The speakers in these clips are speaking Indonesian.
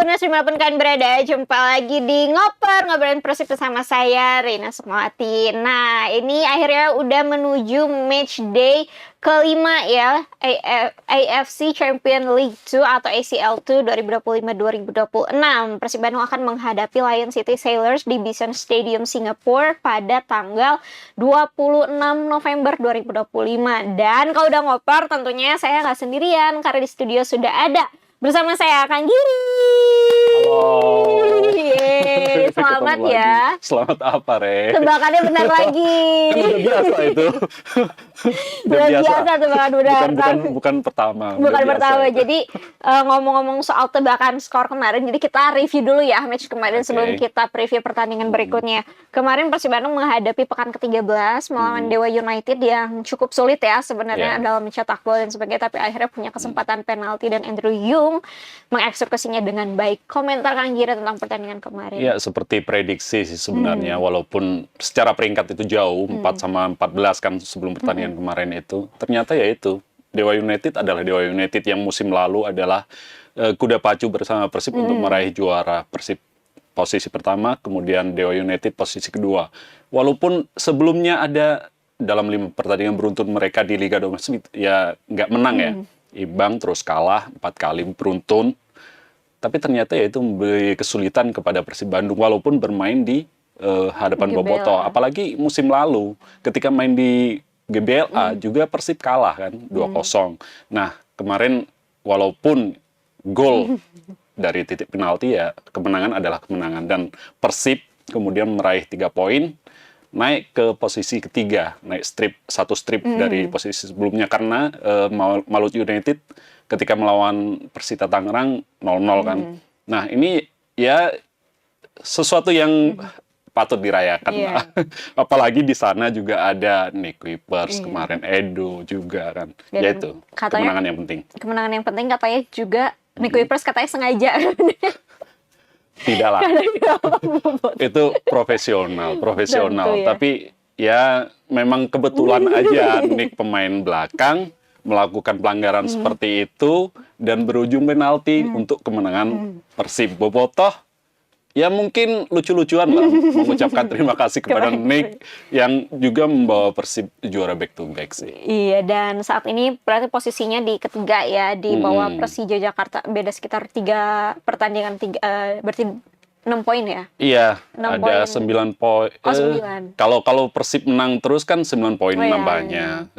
Tribuners dimanapun kalian berada, jumpa lagi di ngobrolin Persib bersama saya, Rina Sukmawati. Nah, ini akhirnya udah menuju match day kelima ya, AFC Champions League 2 atau ACL 2 2025-2026. Persib Bandung akan menghadapi Lion City Sailors di Bison Stadium Singapura pada tanggal 26 November 2025. Dan kalau udah ngoper, tentunya saya nggak sendirian, karena di studio sudah ada bersama saya Kang Giri. Halo. Yeay, selamat ya. Selamat apa, Re? Tebakannya benar lagi. Kan udah biasa itu. Udah biasa tebakan bukan pertama. Bukan pertama. Jadi ngomong-ngomong soal tebakan skor kemarin, jadi kita review dulu ya match kemarin sebelum kita preview pertandingan berikutnya. Kemarin Persib Bandung menghadapi pekan ke-13 melawan Dewa United yang cukup sulit ya sebenarnya dalam mencetak gol dan sebagainya, tapi akhirnya punya kesempatan penalti dan Andrew Yung mengeksekusinya dengan baik. Komentar Kang Giri tentang pertandingan kemarin. Ya, seperti prediksi sih sebenarnya, walaupun secara peringkat itu jauh, 4 sama 14 kan sebelum pertandingan kemarin itu. Ternyata ya itu, Dewa United adalah Dewa United yang musim lalu adalah kuda pacu bersama Persib untuk meraih juara. Persib posisi pertama, kemudian Dewa United posisi kedua. Walaupun sebelumnya ada dalam 5 pertandingan beruntun mereka di Liga Domestik, ya nggak menang ya. Imbang terus kalah 4 kali beruntun. Tapi ternyata ya itu memberi kesulitan kepada Persib Bandung walaupun bermain di hadapan Bobotoh. Apalagi musim lalu ketika main di GBLA juga Persib kalah kan 2-0. Nah, kemarin walaupun gol dari titik penalti ya kemenangan adalah kemenangan dan Persib kemudian meraih 3 poin, naik ke posisi ketiga, naik satu strip dari posisi sebelumnya karena Malut United ketika melawan Persita Tangerang 0-0 kan. Nah, ini ya sesuatu yang patut dirayakan lah. Apalagi di sana juga ada Nick Kuipers kemarin, Edo juga kan. Dan ya itu katanya, kemenangan yang penting. Kemenangan yang penting katanya juga Nick Kuipers katanya sengaja. Tidak lah. Itu profesional. Tentu, ya. Tapi ya memang kebetulan aja Nick pemain belakang melakukan pelanggaran seperti itu dan berujung penalti untuk kemenangan Persib. Bobotoh ya mungkin lucu-lucuan lah mengucapkan terima kasih kepada Nick yang juga membawa Persib juara back to back sih. Iya, dan saat ini berarti posisinya di ketiga ya, di bawah Persija Jakarta, beda sekitar 3 pertandingan, berarti 6 poin ya? Iya, ada 9 poin. Oh, 9. Kalau Persib menang terus kan 9 poin nambahnya.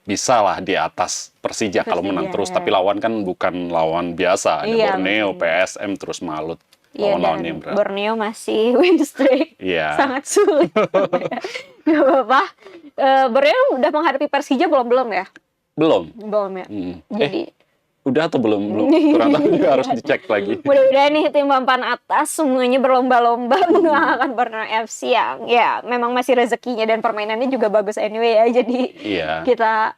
Bisa lah di atas Persija kalau menang terus. Tapi lawan kan bukan lawan biasa. Ada Borneo, PSM, terus Malut. Lawan-lawan yang berat. Borneo masih win streak. Sangat sulit. Gak apa-apa. Borneo udah menghadapi Persija belum ya? Belum ya? Jadi... Udah atau belum? Kurang tahu juga harus dicek lagi. Mudah-mudahan nih tim papan atas semuanya berlomba-lomba mengalahkan Borneo FC yang ya memang masih rezekinya dan permainannya juga bagus anyway ya. Jadi kita,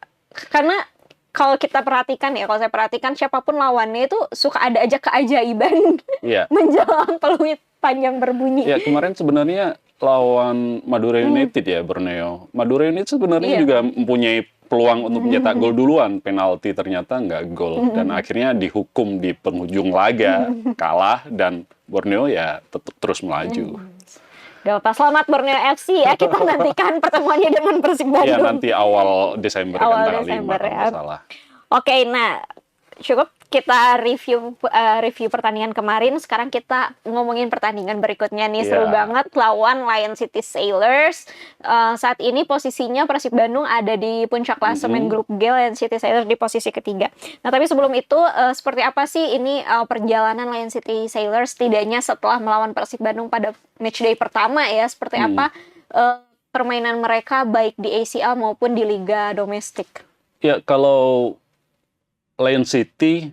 karena kalau kita perhatikan ya, kalau saya perhatikan siapapun lawannya itu suka ada aja keajaiban menjelang peluit panjang berbunyi. Ya, kemarin sebenarnya lawan Madura United ya Borneo. Madura United sebenarnya juga mempunyai peluang untuk mencetak gol duluan, penalti ternyata nggak gol dan akhirnya dihukum di penghujung laga, kalah dan Borneo ya tetap terus melaju. Udah apa, selamat Borneo FC ya, kita nantikan pertemuannya dengan Persib Bandung. Ya nanti awal Desember kan, tanggal 5 kalau salah. Oke, nah cukup kita review pertandingan kemarin. Sekarang kita ngomongin pertandingan berikutnya nih. Seru banget lawan Lion City Sailors. Saat ini posisinya Persib Bandung ada di puncak klasemen grup G, Lion City Sailors di posisi ketiga. Nah, tapi sebelum itu seperti apa sih ini perjalanan Lion City Sailors setidaknya setelah melawan Persib Bandung pada matchday pertama ya? Seperti apa permainan mereka baik di ACL maupun di Liga Domestik? Ya, kalau Lion City,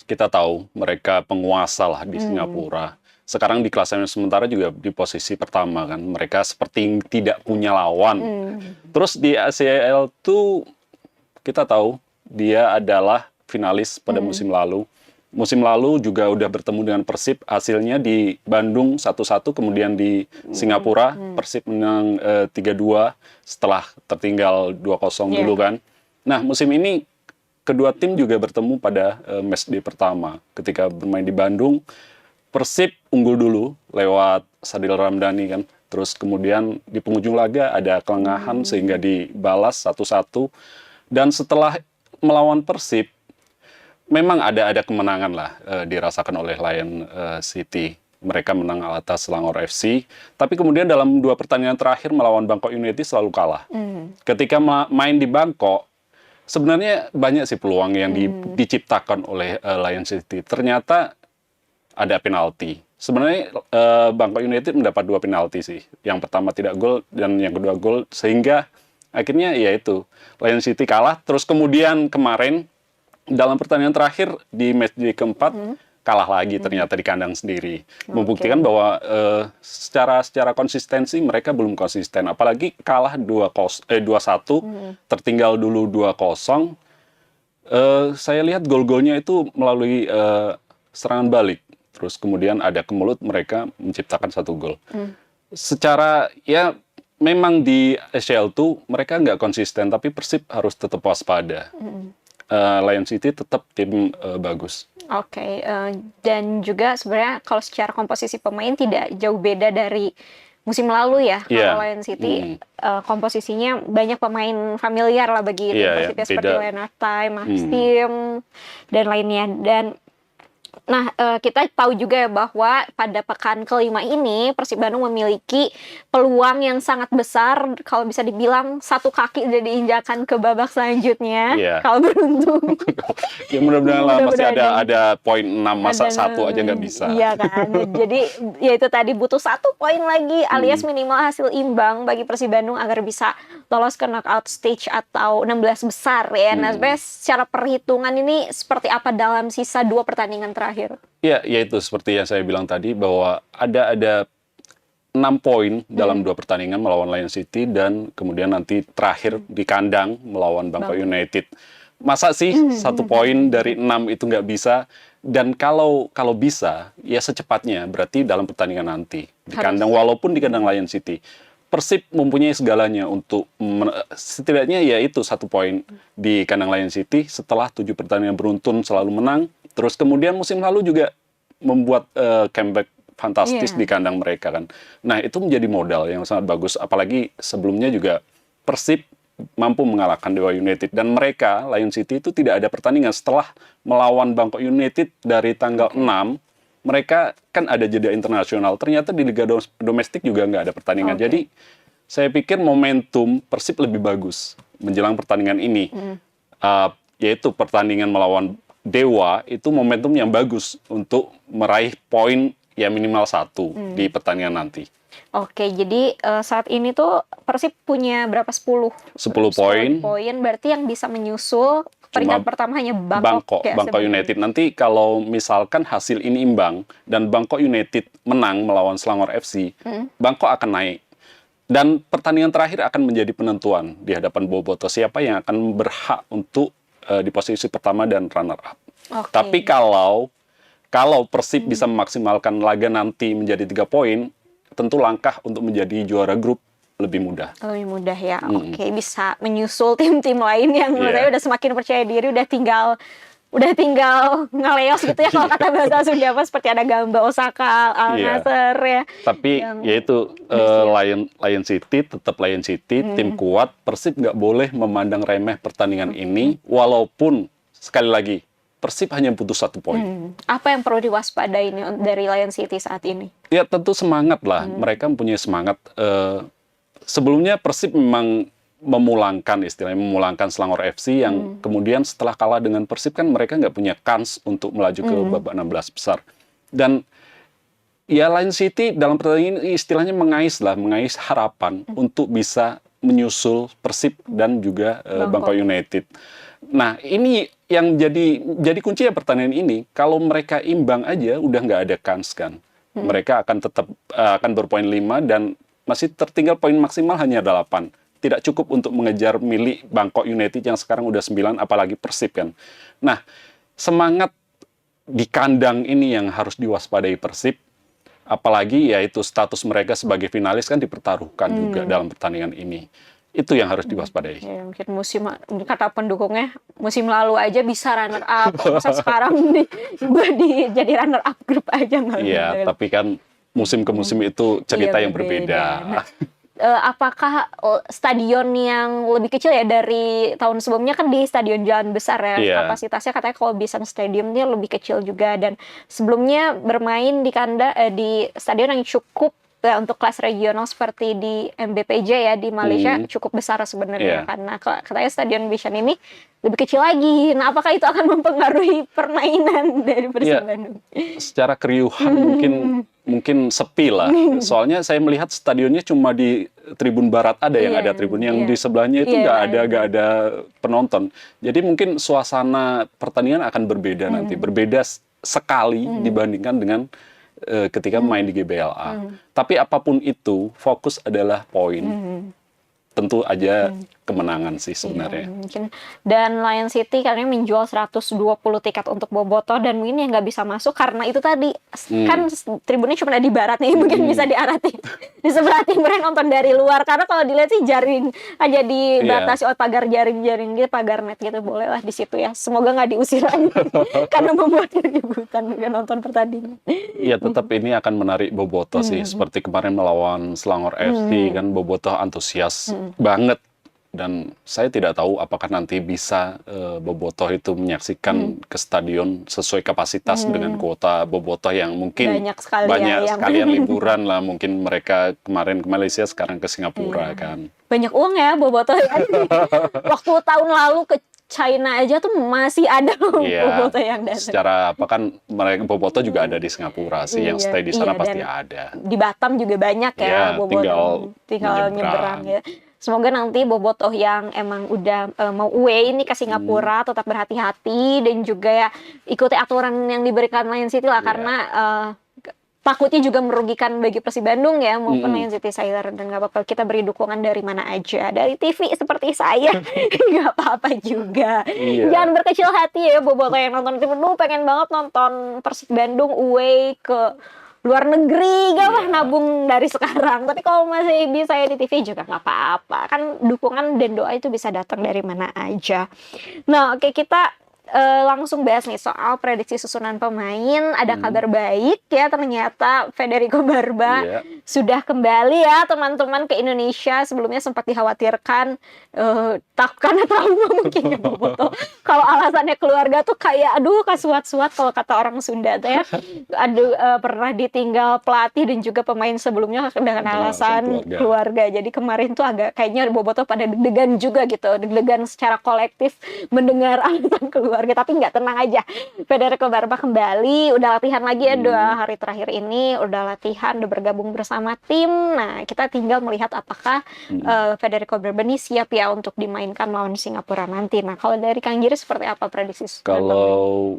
kita tahu mereka penguasa lah di Singapura. Sekarang di klasemen sementara juga di posisi pertama kan. Mereka seperti tidak punya lawan. Terus di ACL tuh kita tahu dia adalah finalis pada musim lalu. Musim lalu juga udah bertemu dengan Persib. Hasilnya di Bandung 1-1, kemudian di Singapura Persib menang 3-2 setelah tertinggal 2-0 dulu kan. Nah, musim ini kedua tim juga bertemu pada matchday pertama. Ketika bermain di Bandung, Persib unggul dulu lewat Sadil Ramdhani kan. Terus kemudian di penghujung laga ada kelengahan sehingga dibalas 1-1. Dan setelah melawan Persib, memang ada kemenangan lah dirasakan oleh Lion City. Mereka menang atas Selangor FC. Tapi kemudian dalam 2 pertandingan terakhir melawan Bangkok United selalu kalah. Ketika main di Bangkok, sebenarnya banyak sih peluang yang diciptakan oleh Lion City. Ternyata ada penalti. Sebenarnya Bangkok United mendapat 2 penalti sih. Yang pertama tidak gol dan yang kedua gol, sehingga akhirnya ya itu Lion City kalah. Terus kemudian kemarin dalam pertandingan terakhir di matchday keempat kalah lagi ternyata di kandang sendiri. Membuktikan bahwa secara konsistensi mereka belum konsisten. Apalagi kalah 2-1, tertinggal dulu 2-0. Saya lihat gol-golnya itu melalui serangan balik. Terus kemudian ada kemulut, mereka menciptakan 1 gol. Secara ya memang di SCL2 mereka nggak konsisten, tapi Persib harus tetap waspada. Lion City tetap tim bagus. Oke, dan juga sebenarnya kalau secara komposisi pemain tidak jauh beda dari musim lalu ya. Kalau Lion City komposisinya banyak pemain familiar lah bagi tim Persib seperti Leonard Tai, Maxim, dan lainnya. Dan nah, kita tahu juga ya bahwa pada pekan kelima ini Persib Bandung memiliki peluang yang sangat besar, kalau bisa dibilang 1 kaki udah diinjakan ke babak selanjutnya kalau beruntung. Ya mudah-mudahan lah, masih ada poin 6, masa 1 aja nggak bisa. Iya kan, jadi ya itu tadi butuh 1 poin lagi alias minimal hasil imbang bagi Persib Bandung agar bisa lolos ke knockout stage atau 16 besar ya. Nah, sebenarnya secara perhitungan ini seperti apa dalam sisa 2 pertandingan terakhir? Ya, yaitu seperti yang saya bilang tadi bahwa ada 6 poin dalam 2 pertandingan melawan Lion City dan kemudian nanti terakhir di kandang melawan Bangkok United. Masa sih 1 poin dari 6 itu nggak bisa? Dan kalau bisa, ya secepatnya berarti dalam pertandingan nanti di kandang, walaupun di kandang Lion City. Persib mempunyai segalanya untuk setidaknya ya itu 1 poin di kandang Lion City setelah 7 pertandingan beruntun selalu menang. Terus kemudian musim lalu juga membuat comeback fantastis di kandang mereka kan. Nah, itu menjadi modal yang sangat bagus. Apalagi sebelumnya juga Persib mampu mengalahkan Dewa United. Dan mereka, Lion City itu tidak ada pertandingan setelah melawan Bangkok United dari tanggal 6. Mereka kan ada jeda internasional. Ternyata di Liga Domestik juga nggak ada pertandingan. Jadi saya pikir momentum Persib lebih bagus menjelang pertandingan ini. Yaitu pertandingan melawan Dewa itu momentum yang bagus untuk meraih poin ya minimal 1 di pertandingan nanti. Oke, jadi saat ini tuh Persib punya berapa? 10 poin. Berarti yang bisa menyusul peringkat pertama hanya Bangkok United. Nanti kalau misalkan hasil ini imbang dan Bangkok United menang melawan Selangor FC, Bangkok akan naik. Dan pertandingan terakhir akan menjadi penentuan di hadapan Boboto siapa yang akan berhak untuk di posisi pertama dan runner up. Tapi kalau Persib bisa memaksimalkan laga nanti menjadi 3 poin, tentu langkah untuk menjadi juara grup lebih mudah. Lebih mudah ya. Oke, bisa menyusul tim-tim lain yang menurut saya udah semakin percaya diri, udah tinggal ngeleos gitu ya kalau kata bahasa Sunda, seperti ada Gamba Osaka, Al Nassr ya. Tapi yaitu Lion City tetap Lion City, tim kuat. Persib nggak boleh memandang remeh pertandingan ini, walaupun sekali lagi Persib hanya butuh 1 poin. Apa yang perlu diwaspadai ini dari Lion City saat ini? Ya tentu semangat lah. Mereka mempunyai semangat. Sebelumnya Persib memang memulangkan Selangor FC yang kemudian setelah kalah dengan Persib kan mereka nggak punya kans untuk melaju ke babak 16 besar. Dan ya Lion City dalam pertandingan ini istilahnya mengais harapan untuk bisa menyusul Persib dan juga Bangkok United. Nah, ini yang jadi kunci ya pertandingan ini. Kalau mereka imbang aja udah nggak ada kans kan. Mereka akan tetap akan berpoin 5 dan masih tertinggal poin maksimal hanya 8. Tidak cukup untuk mengejar milik Bangkok United yang sekarang udah 9, apalagi Persib kan. Nah, semangat di kandang ini yang harus diwaspadai Persib. Apalagi yaitu status mereka sebagai finalis kan dipertaruhkan juga dalam pertandingan ini. Itu yang harus diwaspadai. Ya, mungkin kata pendukungnya musim lalu aja bisa runner up, masa sekarang jadi runner up grup aja nggak? Iya, tapi kan musim ke musim itu cerita Iya, yang berbeda. Nah, apakah stadion yang lebih kecil ya dari tahun sebelumnya kan di Stadion Jalan Besar ya, Iya. kapasitasnya katanya kalau Bison Stadium ini lebih kecil juga, dan sebelumnya bermain di stadion yang cukup untuk kelas regional seperti di MBPJ ya di Malaysia cukup besar sebenarnya, Iya. karena katanya Stadion Bison ini lebih kecil lagi. Nah, apakah itu akan mempengaruhi permainan dari Persib Iya. Bandung? Secara keriuhan mungkin sepi lah. Soalnya saya melihat stadionnya cuma di tribun barat ada yang ada tribun, yang di sebelahnya itu nggak ada penonton. Jadi mungkin suasana pertandingan akan berbeda nanti, berbeda sekali dibandingkan dengan ketika main di GBLA. Tapi apapun itu, fokus adalah poin. Tentu aja kemenangan sih sebenarnya. Iya, mungkin. Dan Lion City karena menjual 120 tiket untuk Bobotoh, dan mungkin yang nggak bisa masuk karena itu tadi kan tribunnya cuma ada di barat nih, mungkin bisa diarati di sebelah timur nonton dari luar, karena kalau dilihat sih jaring aja dibatasi pagar jaring gitu, pagar net gitu, boleh lah di situ ya, semoga nggak diusir lagi karena membuat keributan juga nonton pertandingan. Iya, tetap ini akan menarik Bobotoh sih, seperti kemarin melawan Selangor FC kan Bobotoh antusias banget. Dan saya tidak tahu apakah nanti bisa Bobotoh itu menyaksikan ke stadion sesuai kapasitas dengan kuota Bobotoh yang mungkin banyak sekalian liburan lah. Mungkin mereka kemarin ke Malaysia, sekarang ke Singapura kan. Banyak uang ya Bobotoh ya. Waktu tahun lalu ke China aja tuh masih ada Bobotoh yang datang. Secara apa kan mereka Bobotoh juga ada di Singapura sih, yang stay di sana pasti ada. Di Batam juga banyak ya Bobotoh. Tinggal nyebrang ya. Semoga nanti Bobotoh yang emang udah mau away ini ke Singapura tetap berhati-hati, dan juga ya ikuti aturan yang diberikan Lion City lah, karena takutnya juga merugikan bagi Persib Bandung ya maupun Lion City Sailor. Dan nggak apa-apa, kita beri dukungan dari mana aja, dari TV seperti saya nggak apa-apa juga. Jangan berkecil hati ya Bobotoh yang nonton itu. Pengen banget nonton Persib Bandung away ke luar negeri, gak lah nabung dari sekarang. Tapi kalau masih bisa ya di TV juga nggak apa-apa. Kan dukungan dan doa itu bisa datang dari mana aja. Nah, oke, kita langsung bahas nih soal prediksi susunan pemain. Ada kabar baik ya, ternyata Federico Barba sudah kembali ya teman-teman ke Indonesia. Sebelumnya sempat dikhawatirkan karena trauma mungkin ya Bobotoh. Kalau alasannya keluarga tuh kayak aduh kasuat-suat kalau kata orang Sunda tuh ya. Aduh, pernah ditinggal pelatih dan juga pemain sebelumnya dengan alasan keluarga. Jadi kemarin tuh agak kayaknya Bobotoh pada deg-degan juga gitu, deg-degan secara kolektif mendengar alasan keluarga. Tapi nggak, tenang aja, Federico Barba kembali, udah latihan lagi ya 2 hari terakhir ini, udah latihan, udah bergabung bersama tim. Nah, kita tinggal melihat apakah Federico Barba ini siap ya untuk dimainkan lawan Singapura nanti. Nah, kalau dari Kang Giri seperti apa prediksi? Kalau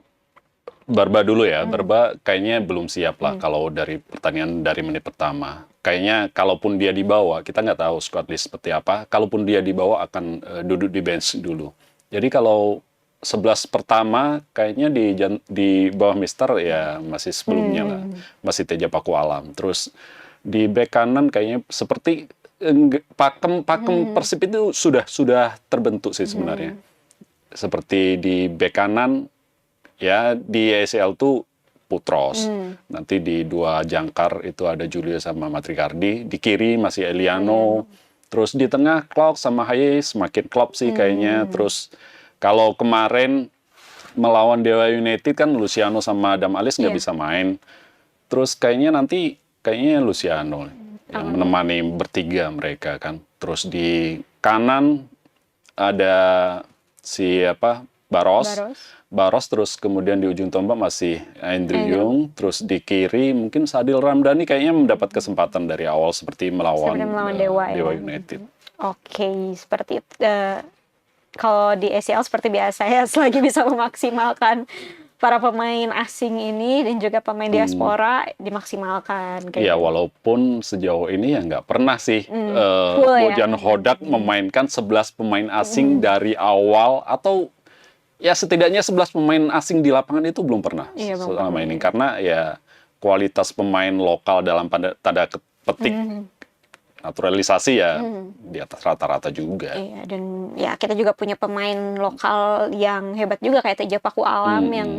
Barba dulu ya, Barba kayaknya belum siap lah kalau dari pertandingan dari menit pertama. Kayaknya kalaupun dia dibawa, kita nggak tahu squad list seperti apa. Kalaupun dia dibawa akan duduk di bench dulu. Jadi kalau 11 pertama kayaknya di bawah Mister ya masih sebelumnya lah, masih Teja Paku Alam. Terus di bek kanan kayaknya seperti pakem Persib itu sudah terbentuk sih sebenarnya. Seperti di bek kanan ya di ACL tuh Putros. Nanti di 2 jangkar itu ada Julio sama Matrikardi. Di kiri masih Eliano. Terus di tengah Klok sama Haye semakin klop sih kayaknya. Terus kalau kemarin melawan Dewa United kan Luciano sama Adam Alis nggak bisa main. Terus kayaknya Luciano yang menemani bertiga mereka kan. Terus di kanan ada Baros, terus kemudian di ujung tombak masih Andrew Yung. Terus di kiri mungkin Sadil Ramdhani kayaknya mendapat kesempatan dari awal seperti melawan Dewa United. Oke, seperti itu. Kalau di ACL seperti biasa ya, selagi bisa memaksimalkan para pemain asing ini dan juga pemain diaspora dimaksimalkan. Iya, walaupun sejauh ini ya nggak pernah sih Bojan Hodak memainkan 11 pemain asing dari awal, atau ya setidaknya 11 pemain asing di lapangan itu belum pernah selama ini. Karena ya kualitas pemain lokal dalam tanda petik naturalisasi ya di atas rata-rata juga. Iya, dan ya kita juga punya pemain lokal yang hebat juga kayak Teja Paku Alam yang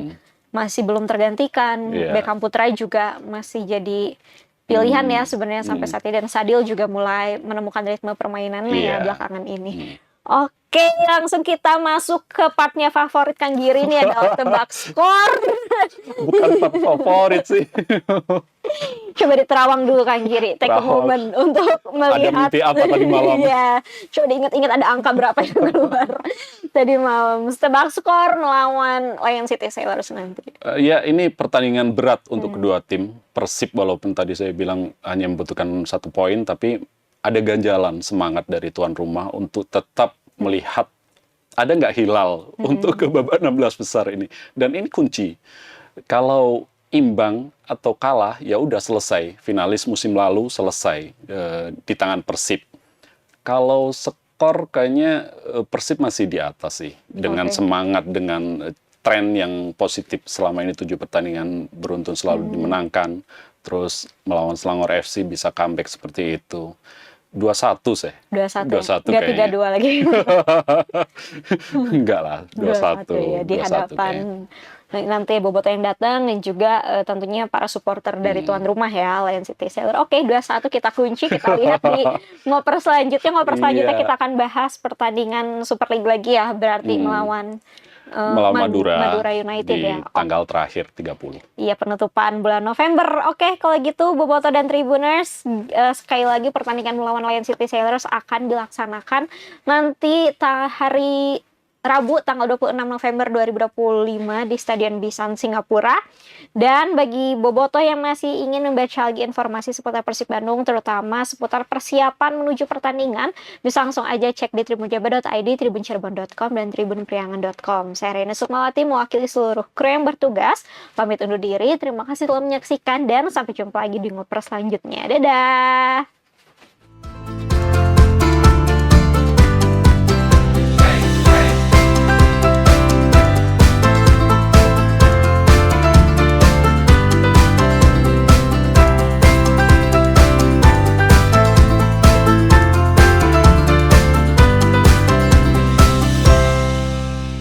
masih belum tergantikan. Iya. Beckham Putra juga masih jadi pilihan ya sebenarnya sampai saat ini, dan Sadil juga mulai menemukan ritme permainannya ya Iya. belakangan ini. Oke, langsung kita masuk ke partnya favorit Kang Giri nih, adalah tebak skor. Bukan part favorit sih. Coba diterawang dulu Kang Giri, take a Terawang. moment untuk melihat. Ada mimpi apa tadi malam? Iya, coba diingat-ingat ada angka berapa yang keluar tadi malam. Tebak skor melawan Lion City Sailors nanti. Ya, ini pertandingan berat untuk kedua tim. Persib walaupun tadi saya bilang hanya membutuhkan 1 poin, tapi ada ganjalan semangat dari tuan rumah untuk tetap melihat ada nggak hilal untuk ke babak 16 besar ini. Dan ini kunci. Kalau imbang atau kalah, ya udah selesai. Finalis musim lalu selesai di tangan Persib. Kalau skor kayaknya Persib masih di atas sih. Dengan semangat, dengan tren yang positif selama ini 7 pertandingan beruntun selalu dimenangkan. Terus melawan Selangor FC bisa comeback seperti itu. 2-1 sih. 2-1. 2-1 Nggak kayaknya. 3-2 lagi. Enggak lah, 2-1. Ya, di 2-1 hadapan nanti Boboto yang datang, dan juga tentunya para supporter dari tuan rumah ya, Lion City Sailor. Oke, 2-1 kita kunci. Kita lihat di ngoper selanjutnya. Iya. Kita akan bahas pertandingan Super League lagi ya, berarti melawan Madura United di ya. tanggal terakhir 30. Iya, penutupan bulan November. Oke, kalau gitu Boboto dan Tribuners, sekali lagi pertandingan melawan Lion City Sailors akan dilaksanakan nanti hari Rabu tanggal 26 November 2025 di Stadion Bisan Singapura. Dan bagi Boboto yang masih ingin membaca lagi informasi seputar Persib Bandung, terutama seputar persiapan menuju pertandingan, bisa langsung aja cek di tribunjabar.id, tribuncerbon.com, dan tribunpriangan.com. Saya Rena Sukmawati mewakili seluruh kru yang bertugas, pamit undur diri. Terima kasih telah menyaksikan dan sampai jumpa lagi di ngoper selanjutnya. Dadah!